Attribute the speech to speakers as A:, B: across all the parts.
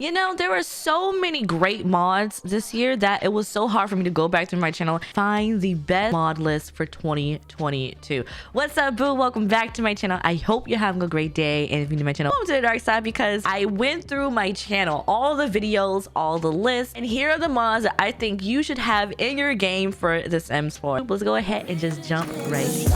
A: You know, there were so many great mods this year that it was so hard for me to go back through my channel and find the best mod list for 2022. What's up, boo? Welcome back to my channel. I hope you're having a great day, and if you're new to my channel, welcome to the dark side, because I went through my channel, all the videos, all the lists, and here are the mods that I think you should have in your game for The Sims 4. Let's go ahead and just jump right in.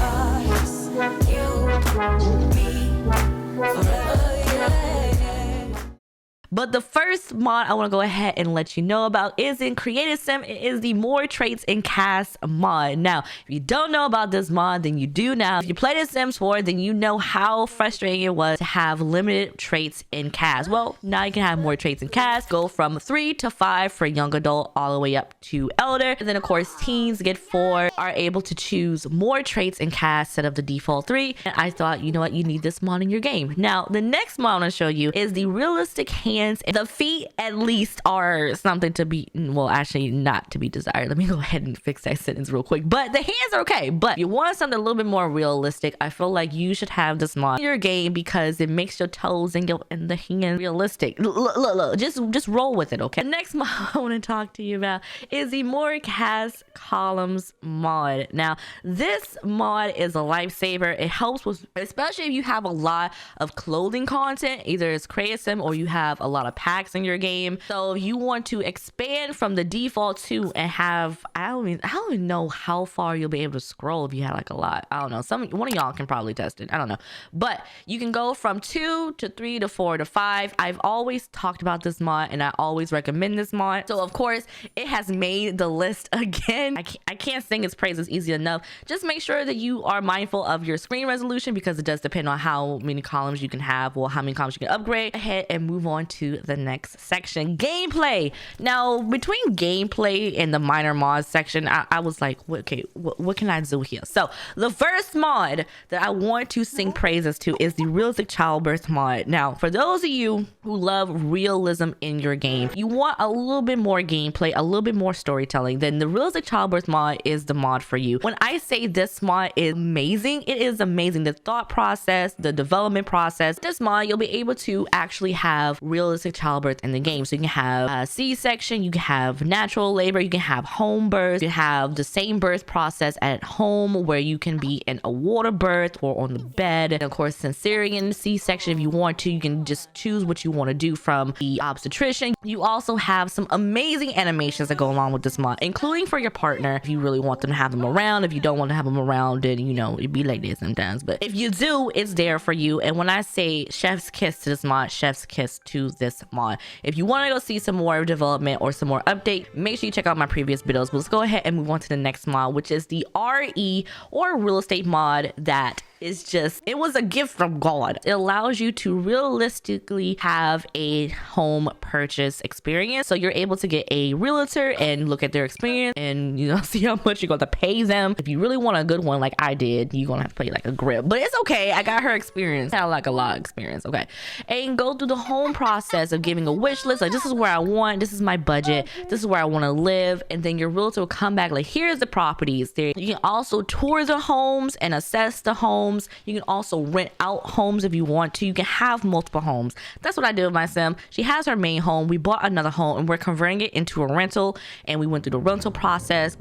A: But the first mod I want to go ahead and let you know about is in Creative Sim. It is the More Traits in Cast mod. Now, if you don't know about this mod, then you do now. If you played The Sims 4, then you know how frustrating it was to have limited traits in cast. Well, now you can have more traits in cast. Go from 3 to 5 for young adult, all the way up to elder. And then, of course, teens get 4, are able to choose more traits in cast instead of the default 3. And I thought, you know what, you need this mod in your game. Now, the next mod I want to show you is the realistic hand. The feet at least are something to be, well, actually not to be desired. Let me go ahead and fix that sentence real quick. But the hands are okay. But if you want something a little bit more realistic, I feel like you should have this mod in your game because it makes your toes and the hand realistic. Look, just roll with it, okay? The next mod I want to talk to you about is the More Cast Columns mod. Now, this mod is a lifesaver. It helps with, especially if you have a lot of clothing content, either it's Creative Sim or you have a lot of packs in your game. So if you want to expand from the default 2 and have, I don't even know how far you'll be able to scroll if you had like a lot. I don't know. One of y'all can probably test it. I don't know. But you can go from 2 to 3 to 4 to 5. I've always talked about this mod and I always recommend this mod. So of course it has made the list again. I can't sing its praises easy enough. Just make sure that you are mindful of your screen resolution because it does depend on how many columns you can have or how many columns you can upgrade. Ahead and move on to the next section, gameplay. Now, between gameplay and the minor mods section, I was like, okay, what can I do here? So the first mod that I want to sing praises to is the realistic childbirth mod. Now, for those of you who love realism in your game, you want a little bit more gameplay, a little bit more storytelling, then the realistic childbirth mod is the mod for you. When I say this mod is amazing, it is amazing. The thought process, the development process, this mod, you'll be able to actually have realistic childbirth in the game. So you can have a C-section, you can have natural labor, you can have home birth, you can have the same birth process at home where you can be in a water birth or on the bed. And of course, cesarean C-section, if you want to, you can just choose what you want to do from the obstetrician. You also have some amazing animations that go along with this mod, including for your partner if you really want them to have them around. If you don't want to have them around, then you know it'd be like this sometimes, but if you do, it's there for you. And when I say chef's kiss to this mod, chef's kiss to this mod. If you want to go see some more development or some more update, make sure you check out my previous videos. But let's go ahead and move on to the next mod, which is the RE or real estate mod that is just, it was a gift from God. It allows you to realistically have a home purchase experience. So you're able to get a realtor and look at their experience and, you know, see how much you're going to pay them. If you really want a good one like I did, you're going to have to pay like a grip, but it's okay. I got her experience. I had like a lot of experience. Okay. And go through the home process of giving a wish list. Like, this is where I want, this is my budget, this is where I want to live. And then your realtor will come back like, here's the properties there. You can also tour the homes and assess the homes. You can also rent out homes if you want to. You can have multiple homes. That's what I did with my sim. She has her main home. We bought another home and we're converting it into a rental, and we went through the rental process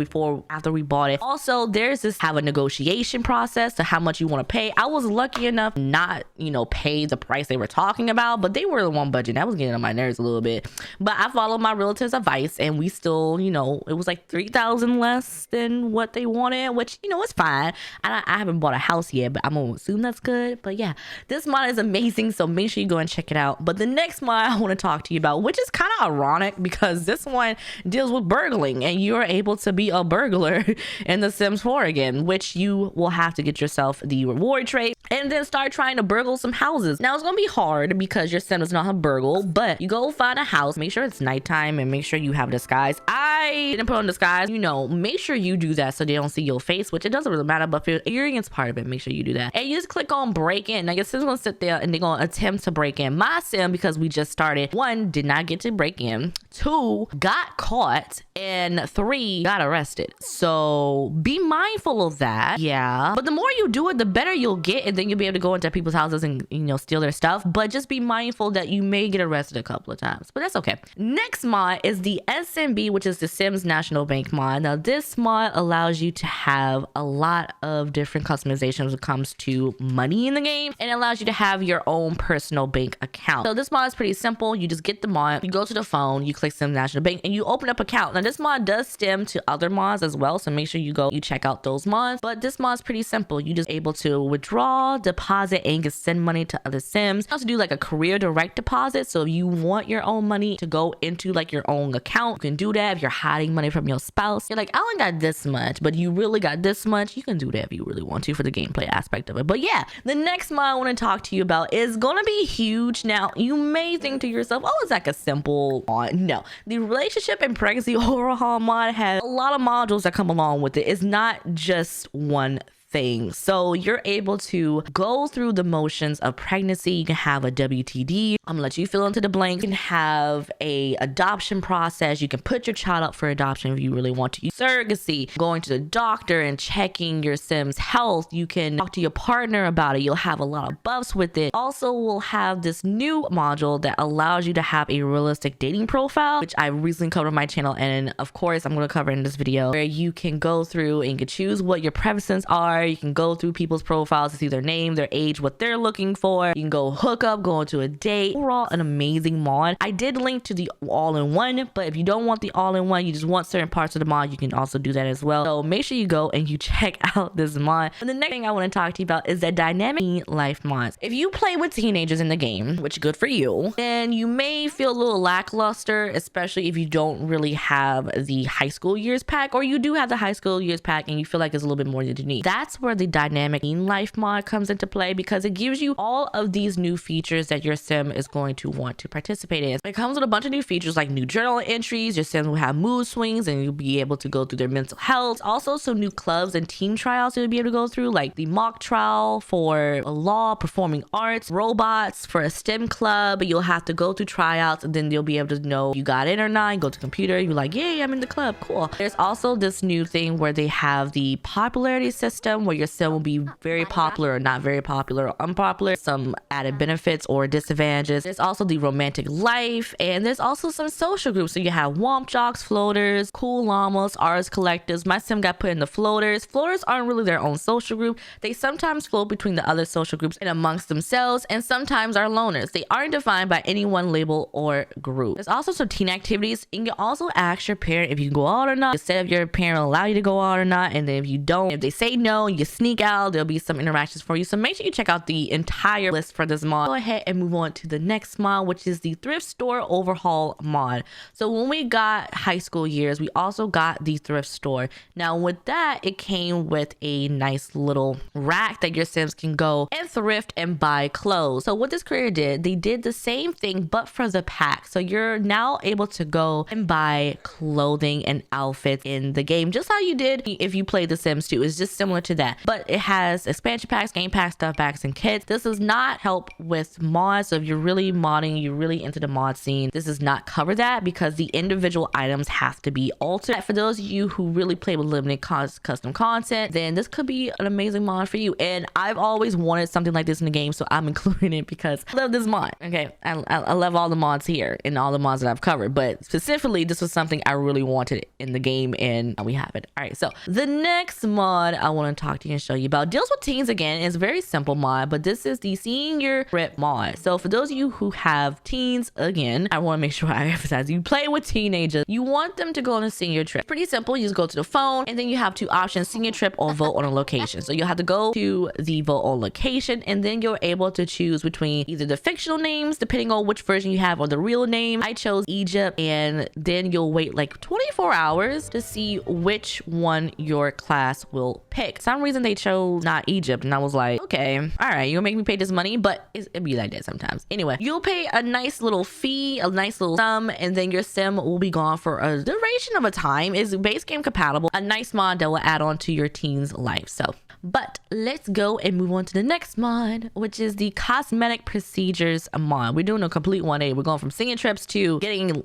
A: after we bought it. Also, there's this have a negotiation process to how much you want to pay. I was lucky enough not, you know, pay the price they were talking about, but they were the one budget. That was getting on my nerves a little bit, but I followed my realtor's advice and we still, you know, it was like $3,000 less than what they wanted, which, you know, it's fine. I haven't bought a house yet, but I'm gonna assume that's good. But yeah, this mod is amazing, so make sure you go and check it out. But the next mod I want to talk to you about, which is kind of ironic because this one deals with burgling and you're able to be a burglar in The Sims 4 again, which you will have to get yourself the reward trait and then start trying to burgle some houses. Now it's gonna be hard because your sim does not have burgle, but you go find a house, make sure it's nighttime and make sure you have disguise. I didn't put on disguise, you know, make sure you do that so they don't see your face, which it doesn't really matter, but if you're against part of it, make sure you you do that. And you just click on break in. Now your sim's gonna sit there and they're gonna attempt to break in. My sim, because we just started, 1, did not get to break in, 2, got caught, and 3, got arrested. So be mindful of that. Yeah, but the more you do it, the better you'll get, and then you'll be able to go into people's houses and, you know, steal their stuff. But just be mindful that you may get arrested a couple of times, but that's okay. Next mod is the SMB, which is the Sims National Bank mod. Now this mod allows you to have a lot of different customizations when it comes to money in the game, and it allows you to have your own personal bank account. So this mod is pretty simple. You just get the mod, you go to the phone, you click Sims National Bank, and you open up account. Now this mod does stem to other mods as well, so make sure you check out those mods. But this mod is pretty simple. You just able to withdraw, deposit, and you can send money to other Sims. You also do like a career direct deposit. So if you want your own money to go into like your own account, you can do that. If you're hiding money from your spouse, you're like, I only got this much, but you really got this much, you can do that if you really want to for the gameplay aspect of it. But yeah, the next mod I want to talk to you about is gonna be huge. Now you may think to yourself, oh, it's like a simple mod. No, the relationship and pregnancy overhaul mod has a lot of modules that come along with it. It's not just one thing. So you're able to go through the motions of pregnancy. You can have a WTD. I'm gonna let you fill into the blanks. You can have a adoption process. You can put your child up for adoption if you really want to. Surrogacy, going to the doctor and checking your Sim's health. You can talk to your partner about it. You'll have a lot of buffs with it. Also, we'll have this new module that allows you to have a realistic dating profile, which I recently covered on my channel, and of course I'm going to cover in this video, where you can go through and you can choose what your preferences are. You can go through people's profiles to see their name, their age, what they're looking for. You can go hook up, go into a date. Overall, an amazing mod. I did link to the all-in-one, but if you don't want the all-in-one, you just want certain parts of the mod, you can also do that as well. So make sure you go and you check out this mod. And the next thing I want to talk to you about is the dynamic teen life mods. If you play with teenagers in the game, which is good for you, then you may feel a little lackluster, especially if you don't really have the high school years pack, or you do have the high school years pack and you feel like it's a little bit more than you need. That's where the dynamic teen life mod comes into play, because it gives you all of these new features that your sim is going to want to participate in. It comes with a bunch of new features like new journal entries. Your sim will have mood swings and you'll be able to go through their mental health. Also some new clubs and team tryouts you'll be able to go through, like the mock trial for a law, performing arts, robots for a STEM club. You'll have to go through tryouts and then you'll be able to know if you got in or not. You go to the computer, you're like, yay, I'm in the club, cool. There's also this new thing where they have the popularity system, where your sim will be very popular or not very popular or unpopular, some added benefits or disadvantages. There's also the romantic life, and there's also some social groups. So you have womp jocks, floaters, cool llamas, arts collectors. My sim got put in the floaters. Floaters aren't really their own social group. They sometimes float between the other social groups and amongst themselves, and sometimes are loners. They aren't defined by any one label or group. There's also some teen activities, and you can also ask your parent if you can go out or not. You say if your parent will allow you to go out or not, and then if you don't, if they say no, you sneak out. There'll be some interactions for you. So make sure you check out the entire list for this mod. Go ahead and move on to the next mod, which is the thrift store overhaul mod. So when we got high school years, we also got the thrift store. Now with that, it came with a nice little rack that your sims can go and thrift and buy clothes. So what this creator did, they did the same thing but for the pack. So you're now able to go and buy clothing and outfits in the game, just how you did if you played The Sims 2. It's just similar to that, but it has expansion packs, game packs, stuff packs, and kits. This does not help with mods. So if you're really modding, you're really into the mod scene, this does not cover that, because the individual items have to be altered. For those of you who really play with limited custom content, then this could be an amazing mod for you. And I've always wanted something like this in the game, so I'm including it because I love this mod. Okay, I love all the mods here and all the mods that I've covered, but specifically this was something I really wanted in the game, and we have it. All right, so the next mod I want to talk to you and show you about deals with teens again. It's a very simple mod, but this is the senior trip mod. So for those of you who have teens, again, I want to make sure I emphasize, you play with teenagers, you want them to go on a senior trip. Pretty simple. You just go to the phone, and then you have two options: senior trip or vote on a location. So you'll have to go to the vote on location, and then you're able to choose between either the fictional names, depending on which version you have, or the real name. I chose Egypt, and then you'll wait like 24 hours to see which one your class will pick. For some reason they chose not Egypt, and I was like, okay, all right, you'll make me pay this money, but it be like that sometimes. Anyway, you'll pay a nice little fee, a nice little sum, and then your sim will be gone for a duration of a time. Is base game compatible, a nice mod that will add on to your teen's life. So But let's go and move on to the next mod, which is the cosmetic procedures mod. We're doing a complete 180. We're going from singing trips to getting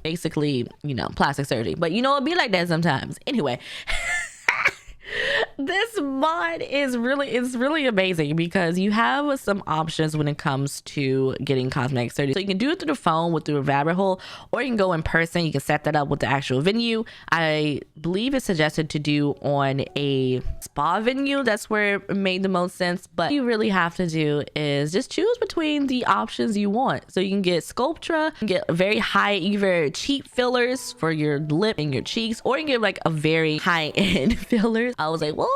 A: basically, you know, plastic surgery. But you know, it'd be like that sometimes. Anyway. This mod is really amazing because you have some options when it comes to getting cosmetic surgery. So you can do it through the phone with the rabbit hole, or you can go in person. You can set that up with the actual venue. I believe it's suggested to do on a spa venue. That's where it made the most sense. But what you really have to do is just choose between the options you want. So you can get Sculptra, you can get very high, either cheap fillers for your lip and your cheeks, or you can get like a very high-end fillers. I was like, well,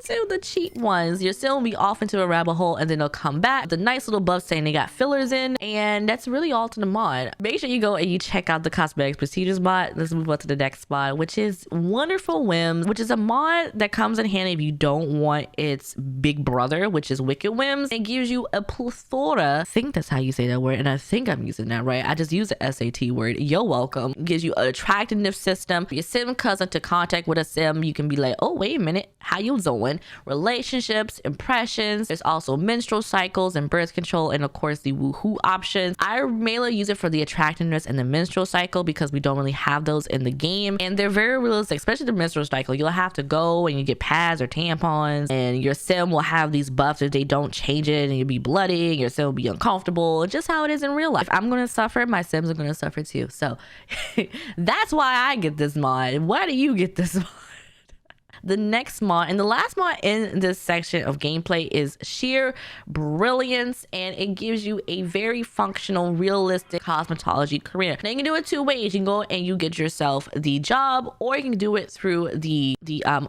A: do the cheap ones. You're still gonna be off into a rabbit hole, and then they'll come back. The nice little buff saying they got fillers in, and that's really all to the mod. Make sure you go and you check out the cosmetics procedures mod. Let's move on to the next mod, which is Wonderful Whims, which is a mod that comes in handy if you don't want its big brother, which is Wicked Whims. It gives you a plethora, I think that's how you say that word, and I think I'm using that right. I just use the SAT word. You're welcome. It gives you an attractiveness system. Your sim comes into contact with a sim, you can be like, oh, wait a minute, how you doing? Relationships, impressions. There's also menstrual cycles and birth control, and of course the woohoo options. I mainly use it for the attractiveness and the menstrual cycle because we don't really have those in the game, and they're very realistic, especially the menstrual cycle. You'll have to go and you get pads or tampons, and your sim will have these buffs if they don't change it, and you'll be bloody and your sim will be uncomfortable, just how it is in real life. If I'm gonna suffer, my sims are gonna suffer too. So that's why I get this mod. Why do you get this mod? The next mod and the last mod in this section of gameplay is Sheer Brilliance, and it gives you a very functional, realistic cosmetology career. Now you can do it two ways. You can go and you get yourself the job, or you can do it through the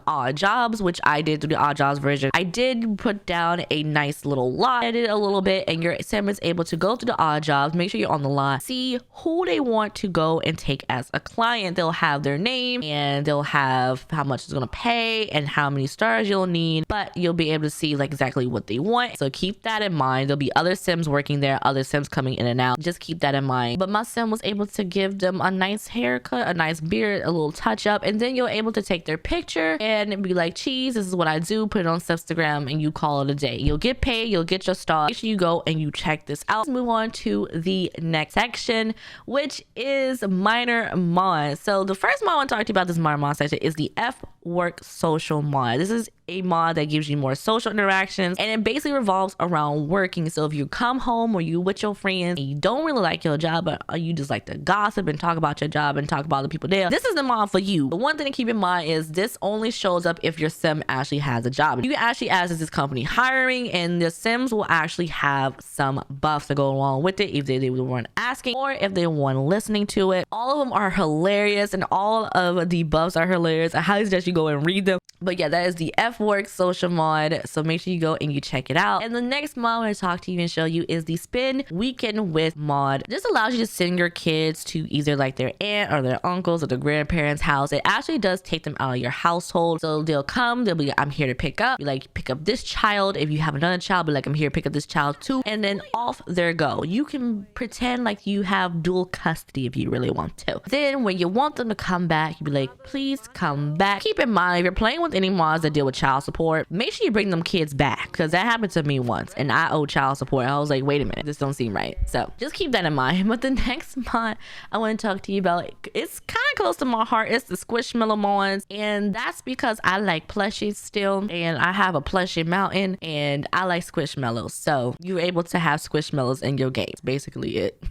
A: odd jobs, which I did through the odd jobs version. I did put down a nice little lot, edit a little bit, and your sim is able to go through the odd jobs, make sure you're on the lot, see who they want to go and take as a client. They'll have their name and they'll have how much it's going to pay and how many stars you'll need, but you'll be able to see like exactly what they want. So keep that in mind. There'll be other sims working there, other sims coming in and out. Just keep that in mind. But my sim was able to give them a nice haircut, a nice beard, a little touch up, and then you're able to take their picture and be like, cheese, this is what I do, put it on Instagram, and you call it a day. You'll get paid, you'll get your star. Make sure you go and you check this out. Let's move on to the next section, which is minor mod. So the first mod I want to talk to you about this minor mod section is the F Work Social mod. This is a mod that gives you more social interactions, and it basically revolves around working. So if you come home or you with your friends and you don't really like your job, but you just like to gossip and talk about your job and talk about the people there, this is the mod for you. The one thing to keep in mind is this only shows up if your sim actually has a job. You can actually ask, is this company hiring, and the sims will actually have some buffs to go along with it if they weren't asking or if they weren't listening to it. All of them are hilarious, and all of the buffs are hilarious. I highly suggest you go and read them. But yeah, that is the F Work Social mod, so make sure you go and you check it out. And the next mod I'm going to talk to you and show you is the Spend Weekend With mod. This allows you to send your kids to either like their aunt or their uncles or their grandparents' house. It actually does take them out of your household, so they'll come, they'll be like, I'm here to pick up. Be like, pick up this child. If you have another child, be like, I'm here to pick up this child too, and then off they go. You can pretend like you have dual custody if you really want to. Then when you want them to come back, you be like, please come back. Keep in mind, if you're playing with any mods that deal with child support, make sure you bring them kids back, because that happened to me once and I owe child support. I was like, wait a minute, this don't seem right. So just keep that in mind. But the next mod I want to talk to you about, it's kind of close to my heart. It's the Squishmallow mods, and that's because I like plushies still, and I have a plushie mountain, and I like Squishmallows, so you're able to have Squishmallows in your game. It's basically it.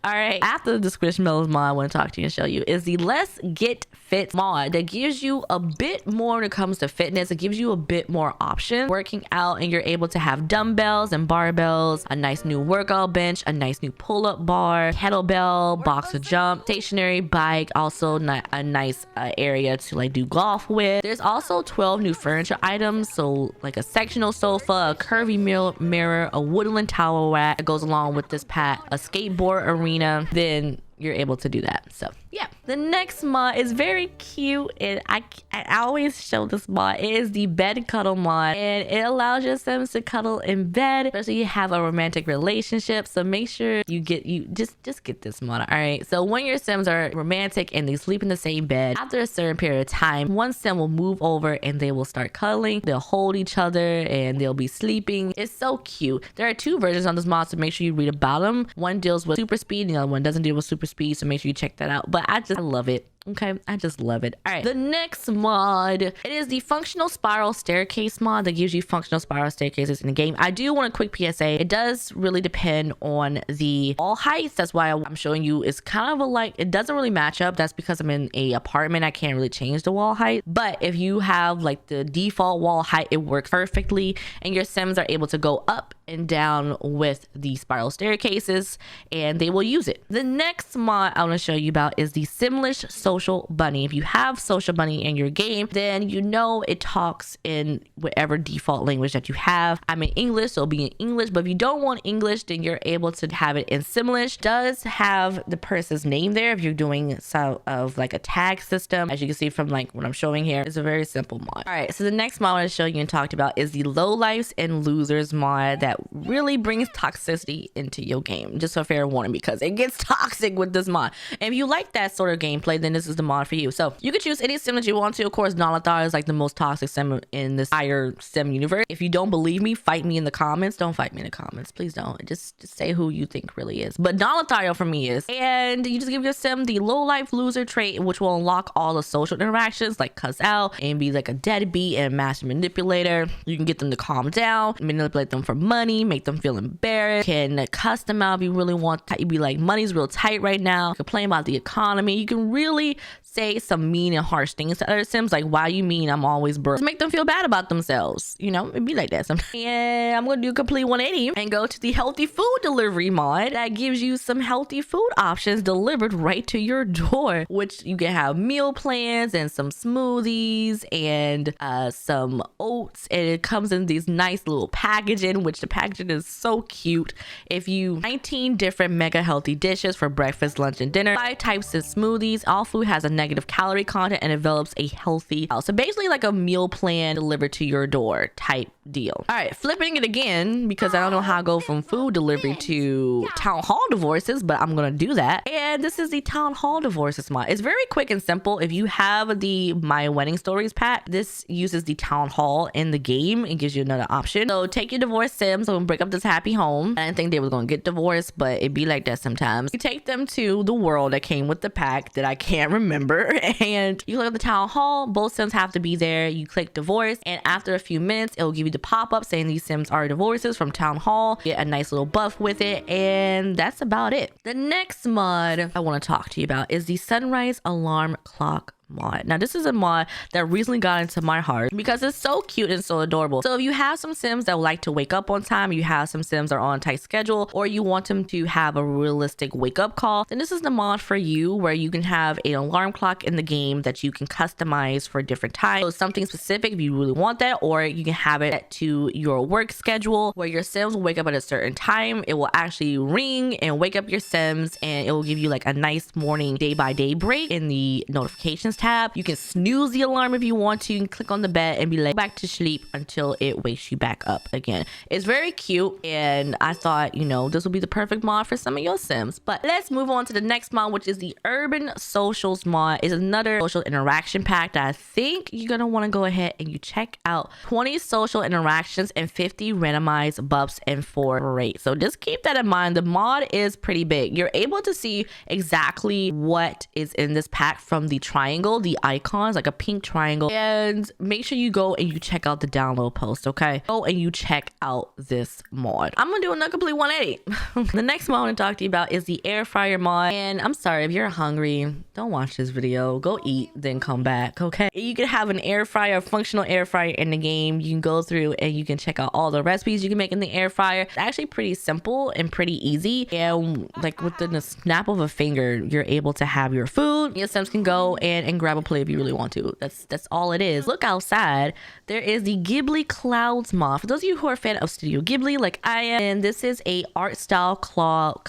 A: All right, after the Squishmallows mod I want to talk to you and show you is the Let's Get Fit mod that gives you a bit more when it comes to fitness. It gives you a bit more options working out, and you're able to have dumbbells and barbells, a nice new workout bench, a nice new pull-up bar, kettlebell, boxer jump, stationary bike, also a nice area to like do golf with. There's also 12 new furniture items, so like a sectional sofa, a curvy mirror, a woodland towel rack that goes along with this pack, a skateboard arena. Then you're able to do that. So yeah. The next mod is very cute, and I always show this mod. It is the bed cuddle mod, and it allows your Sims to cuddle in bed, especially if you have a romantic relationship. So make sure you just get this mod. All right, so when your Sims are romantic and they sleep in the same bed, after a certain period of time, one Sim will move over and they will start cuddling. They'll hold each other and they'll be sleeping. It's so cute. There are 2 versions on this mod, so make sure you read about them. One deals with super speed, the other one doesn't deal with super speed, so make sure you check that out. But I love it. Okay, I just love it. All right, the next mod, it is the functional spiral staircase mod that gives you functional spiral staircases in the game. I do want a quick PSA. It does really depend on the wall heights. That's why I'm showing you. It's kind of a like, it doesn't really match up. That's because I'm in a apartment. I can't really change the wall height. But if you have like the default wall height, it works perfectly, and your Sims are able to go up and down with the spiral staircases, and they will use it. The next mod I want to show you about is the Simlish Social Bunny. If you have Social Bunny in your game, then you know it talks in whatever default language that you have. I'm in English, so it'll be in English, but if you don't want English, then you're able to have it in Simlish. It does have the person's name there if you're doing some of like a tag system. As you can see from like what I'm showing here, it's a very simple mod. All right, so the next mod I want to show you and talked about is the Lowlifes and Losers mod that really brings toxicity into your game. Just a fair warning, because it gets toxic with this mod. And if you like that sort of gameplay, then this is the mod for you. So you can choose any sim that you want to. Of course, Nalathar is like the most toxic sim in this entire sim universe. If you don't believe me, fight me in the comments. Don't fight me in the comments, please don't. Just say who you think really is. But Nalathar for me is. And you just give your sim the low life loser trait, which will unlock all the social interactions, like cuss out and be like a deadbeat and master manipulator. You can get them to calm down, manipulate them for money, make them feel embarrassed, can cuss them out if you really want. You be like, money's real tight right now, complain about the economy. You can really say some mean and harsh things to other Sims, like, why you mean I'm always broke? Just make them feel bad about themselves. You know, it'd be like that sometimes. And I'm gonna do a complete 180 and go to the healthy food delivery mod that gives you some healthy food options delivered right to your door, which you can have meal plans and some smoothies and some oats, and it comes in these nice little packaging, which the packaging is so cute. If you 19 different mega healthy dishes for breakfast, lunch, and dinner, 5 types of smoothies. All food has a negative calorie content and develops a healthy house. So basically like a meal plan delivered to your door type deal. All right, flipping it again, because I don't know how I go from food delivery to town hall divorces, but I'm gonna do that. And this is the town hall divorces mod. It's very quick and simple. If you have the My Wedding Stories pack, this uses the town hall in the game and gives you another option. So take your divorced Sims and break up this happy home. I didn't think they were gonna get divorced, but it be like that sometimes. You take them to the world that came with the pack that I can't remember, and you look at the town hall. Both Sims have to be there. You click divorce, and after a few minutes, it will give you the pop-up saying these Sims are divorces from town hall. Get a nice little buff with it, and that's about it. The next mod I want to talk to you about is the Sunrise Alarm Clock mod. Now this is a mod that recently got into my heart because it's so cute and so adorable. So if you have some Sims that like to wake up on time, you have some Sims that are on a tight schedule, or you want them to have a realistic wake up call, then this is the mod for you, where you can have an alarm clock in the game that you can customize for different times. So something specific if you really want that, or you can have it set to your work schedule where your Sims will wake up at a certain time. It will actually ring and wake up your Sims, and it will give you like a nice morning day by day break in the notifications tab. You can snooze the alarm if you want to. You can click on the bed and be like, back to sleep until it wakes you back up again. It's very cute, and I thought, you know, this will be the perfect mod for some of your Sims. But let's move on to the next mod, which is the Urban Socials mod. It's another social interaction pack that I think you're gonna want to go ahead and you check out. 20 social interactions and 50 randomized buffs and 4 rates. So just keep that in mind. The mod is pretty big. You're able to see exactly what is in this pack from the triangle, the icons, like a pink triangle, and make sure you go and you check out the download post. Okay, go and you check out this mod. I'm gonna do another complete 180. The next mod I want to talk to you about is the air fryer mod, and I'm sorry if you're hungry, don't watch this video, go eat then come back. Okay, you can have an air fryer, functional air fryer in the game. You can go through and you can check out all the recipes you can make in the air fryer. It's actually pretty simple and pretty easy, and like within the snap of a finger you're able to have your food. Your Sims can go and grab a plate if you really want to. That's all it is. Look outside, there is the Ghibli Clouds mod. For those of you who are a fan of Studio Ghibli like I am, and this is a art style cloud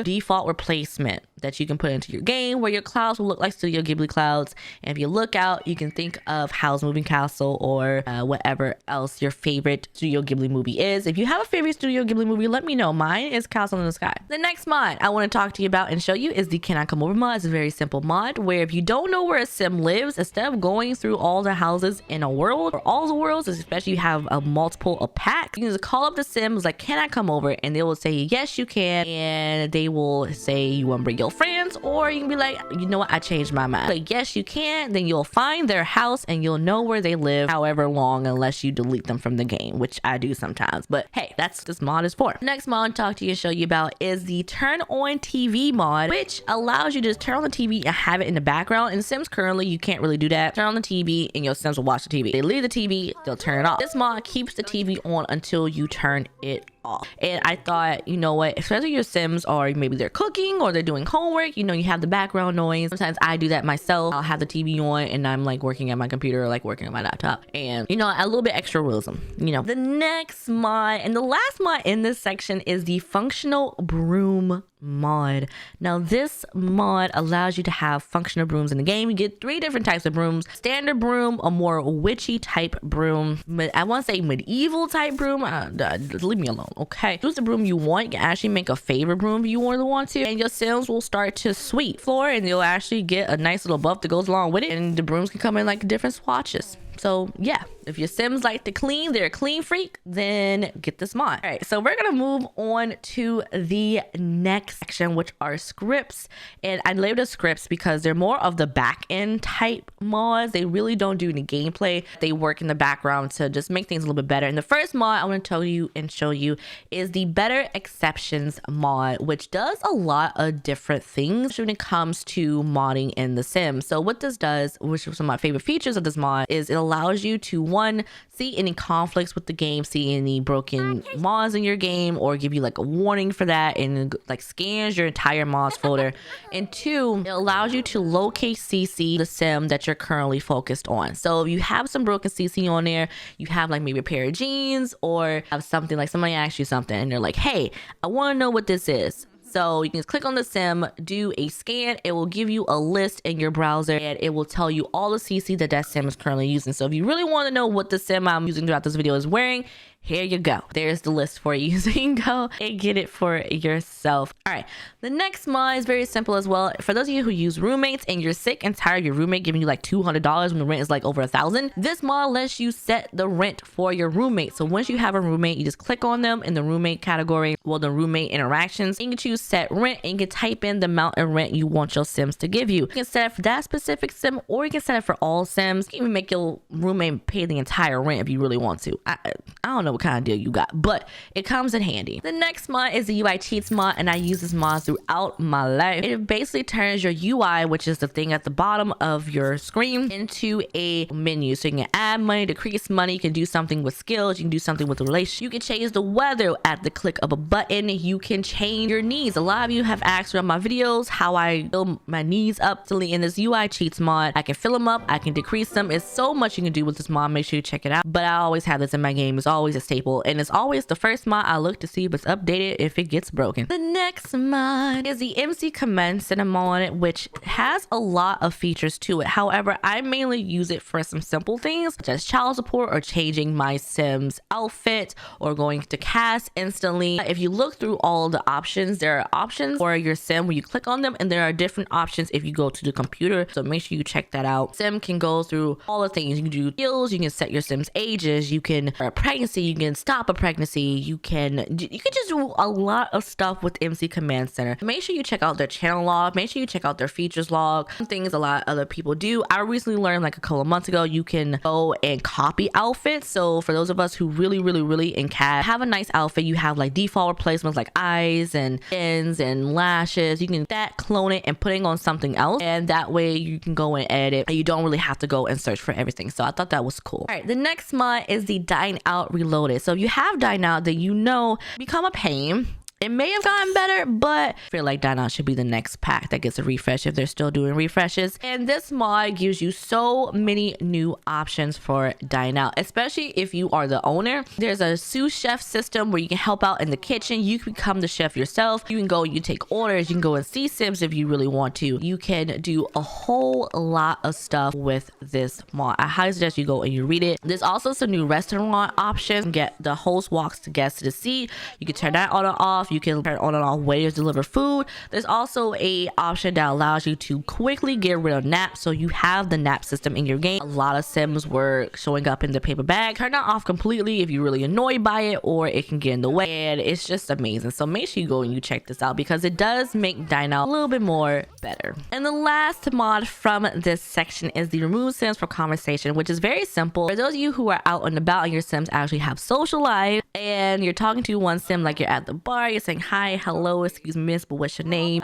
A: default replacement that you can put into your game where your clouds will look like Studio Ghibli clouds. And if you look out, you can think of Howl's Moving Castle or whatever else your favorite Studio Ghibli movie is. If you have a favorite Studio Ghibli movie, let me know. Mine is Castle in the Sky. The next mod I want to talk to you about and show you is the Can I Come Over mod. It's a very simple mod where if you don't know where a sim lives, instead of going through all the houses in a world or all the worlds, especially you have a multiple a pack, you can just call up the sims like, can I come over? And they will say yes you can, and they will say you want to bring your friends, or you can be like, you know what, I changed my mind. Like, yes you can. Then you'll find their house and you'll know where they live however long, unless you delete them from the game, which I do sometimes. But hey, that's what this mod is for. Next mod I'll talk to you and show you about is the Turn On TV mod, which allows you to just turn on the TV and have it in the background. In Sims currently, you can't really do that. Turn on the TV and your Sims will watch the TV. They leave the TV, they'll turn it off. This mod keeps the TV on until you turn it off. And I thought, you know what, especially your Sims are maybe they're cooking or they're doing homework, you know, you have the background noise. Sometimes I do that myself. I'll have the TV on and I'm like working at my computer or like working on my laptop, and you know, a little bit extra realism, you know. The next mod and the last mod in this section is the Functional Broom mod. Now this mod allows you to have functional brooms in the game. You get 3 different types of brooms: standard broom, a more witchy type broom, I want to say medieval type broom. Leave me alone, okay? Choose the broom you want. You can actually make a favorite broom if you really want to, and your Sims will start to sweep floor and you'll actually get a nice little buff that goes along with it, and the brooms can come in like different swatches. So yeah, if your Sims like to clean, they're a clean freak, then get this mod. All right, so we're gonna move on to the next section, which are scripts. And I labeled it scripts because they're more of the back end type mods. They really don't do any gameplay. They work in the background to just make things a little bit better. And the first mod I want to tell you and show you is the Better Exceptions mod, which does a lot of different things when it comes to modding in the Sims. So what this does, which is some of my favorite features of this mod, is it allows you to, one, see any conflicts with the game, see any broken mods in your game, or give you like a warning for that, and like scans your entire mods folder. And 2, it allows you to locate CC the sim that you're currently focused on. So if you have some broken CC on there, you have like maybe a pair of jeans, or have something like somebody asks you something and they're like, hey, I want to know what this is. So you can just click on the sim, do a scan. It will give you a list in your browser and it will tell you all the CC that that sim is currently using. So if you really want to know what the sim I'm using throughout this video is wearing, here you go. There's the list for you. So you can go and get it for yourself. All right. The next mod is very simple as well. For those of you who use roommates and you're sick and tired of your roommate giving you like $200 when the rent is like over $1,000, this mod lets you set the rent for your roommate. So once you have a roommate, you just click on them in the roommate category, well, the roommate interactions, and you can choose set rent, and you can type in the amount of rent you want your Sims to give you. You can set it for that specific sim, or you can set it for all Sims. You can even make your roommate pay the entire rent if you really want to. I don't know what kind of deal you got, but it comes in handy. The next mod is the UI cheats mod, and I use this mod throughout my life. It basically turns your UI, which is the thing at the bottom of your screen, into a menu. So you can add money, decrease money, you can do something with skills, you can do something with the relationship, you can change the weather at the click of a button, you can change your needs. A lot of you have asked throughout my videos how I fill my needs up. In this UI cheats mod, I can fill them up, I can decrease them. It's so much you can do with this mod. Make sure you check it out. But I always have this in my game. It's always a staple, and it's always the first mod I look to see if it's updated if it gets broken. The next mod is the MC Command Center mod, which has a lot of features to it. However, I mainly use it for some simple things such as child support or changing my Sim's outfit or going to cast instantly. If you look through all the options, there are options for your Sim where you click on them, and there are different options if you go to the computer. So make sure you check that out. Sim can go through all the things. You can do skills, you can set your Sim's ages, you can pregnancy, you can stop a pregnancy, you can just do a lot of stuff with MC Command Center. Make sure you check out their channel log, make sure you check out their features log. Some things a lot of other people do. I recently learned like a couple of months ago, you can go and copy outfits. So for those of us who really in CAD have a nice outfit, you have like default replacements like eyes and chins and lashes, you can clone it and putting on something else, and that way you can go and edit and you don't really have to go and search for everything. So I thought that was cool. All right, the next mod is the Dine Out Reloaded. So if you have Dine Out, then you know become a pain. It may have gotten better, but I feel like Dine Out should be the next pack that gets a refresh if they're still doing refreshes. And this mod gives you so many new options for Dine Out, especially if you are the owner. There's a sous chef system where you can help out in the kitchen. You can become the chef yourself. You can go and you take orders. You can go and see Sims if you really want to. You can do a whole lot of stuff with this mod. I highly suggest you go and you read it. There's also some new restaurant options. Get the host walks the guests to the seat. You can turn that on and off. You can turn on and off waiters deliver food. There's also a option that allows you to quickly get rid of naps, so you have the nap system in your game. A lot of Sims were showing up in the paper bag. Turn that off completely if you're really annoyed by it, or it can get in the way, and it's just amazing. So make sure you go and you check this out because it does make Dine Out a little bit more better. And the last mod from this section is the remove Sims from conversation, which is very simple. For those of you who are out and about and your Sims actually have social life and you're talking to one Sim, like you're at the bar, you're saying hi, hello, excuse me, miss, but what's your name?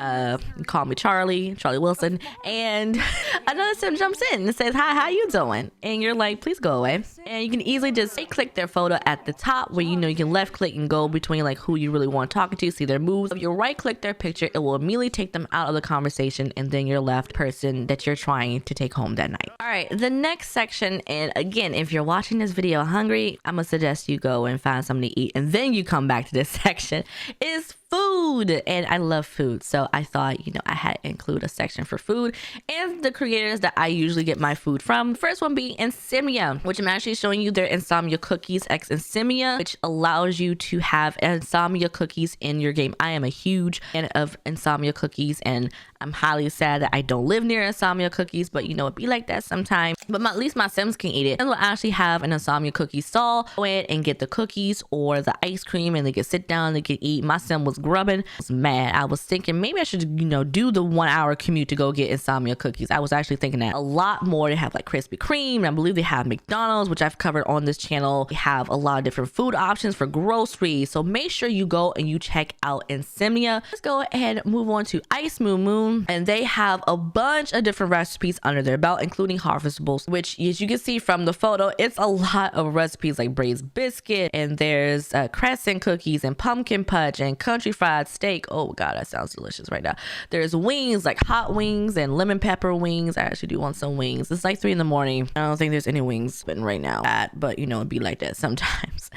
A: Call me Charlie Wilson, and another Sim jumps in and says, hi, how you doing? And you're like, please go away. And you can easily just click their photo at the top where you can left click and go between like who you really want to talk to, see their moves. If you right click their picture, it will immediately take them out of the conversation, and then you're left person that you're trying to take home that night. All right, the next section, and again, if you're watching this video hungry, I'm gonna suggest you go and find something to eat and then you come back to this section, is food. And I love food, so I thought I had to include a section for food and the creators that I usually get my food from. First one being Insomnia, which I'm actually showing you their Insomnia cookies x Insomnia, which allows you to have Insomnia cookies in your game. I am a huge fan of Insomnia cookies, and I'm highly sad that I don't live near Insomnia cookies, but it be like that sometimes. But at least my Sims can eat it, and they'll actually have an Insomnia cookie stall. Go in and get the cookies or the ice cream, and they can sit down, they can eat. My Sim was grubbing. I was mad. I was thinking maybe I should do the 1 hour commute to go get Insomnia cookies. I was actually thinking that a lot more. They have like Krispy Kreme, and I believe they have McDonald's, which I've covered on this channel. They have a lot of different food options for groceries, so make sure you go and you check out Insomnia. Let's go ahead and move on to Ice Moon, and they have a bunch of different recipes under their belt, including harvestables, which as you can see from the photo, it's a lot of recipes like braised biscuit, and there's crescent cookies and pumpkin punch and country fried steak. Oh god, that sounds delicious right now. There's wings, like hot wings and lemon pepper wings. I actually do want some wings. It's like 3 in the morning. I don't think there's any wings right now, but it'd be like that sometimes.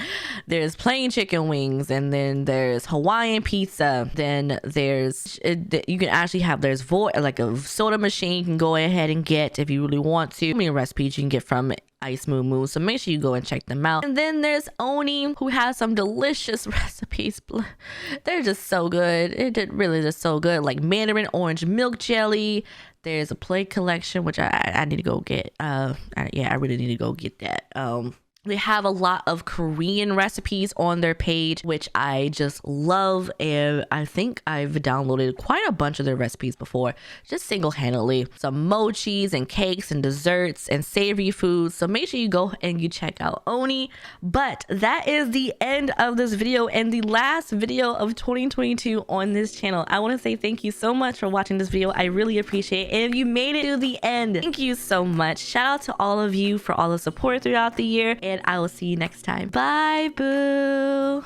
A: There's plain chicken wings, and then there's Hawaiian pizza. Then there's you can actually have like a soda machine you can go ahead and get if you really want to. How many recipes you can get from Ice Moon, so make sure you go and check them out. And then there's Oni, who has some delicious recipes. They're just so good. It really is so good, like mandarin orange milk jelly. There's a plate collection, which I need to go get. I really need to go get that. They have a lot of Korean recipes on their page, which I just love, and I think I've downloaded quite a bunch of their recipes before, just single-handedly. Some mochis and cakes and desserts and savory foods, so make sure you go and you check out Oni. But that is the end of this video and the last video of 2022 on this channel. I want to say thank you so much for watching this video. I really appreciate it, and if you made it to the end, thank you so much. Shout out to all of you for all the support throughout the year, and I will see you next time. Bye, boo.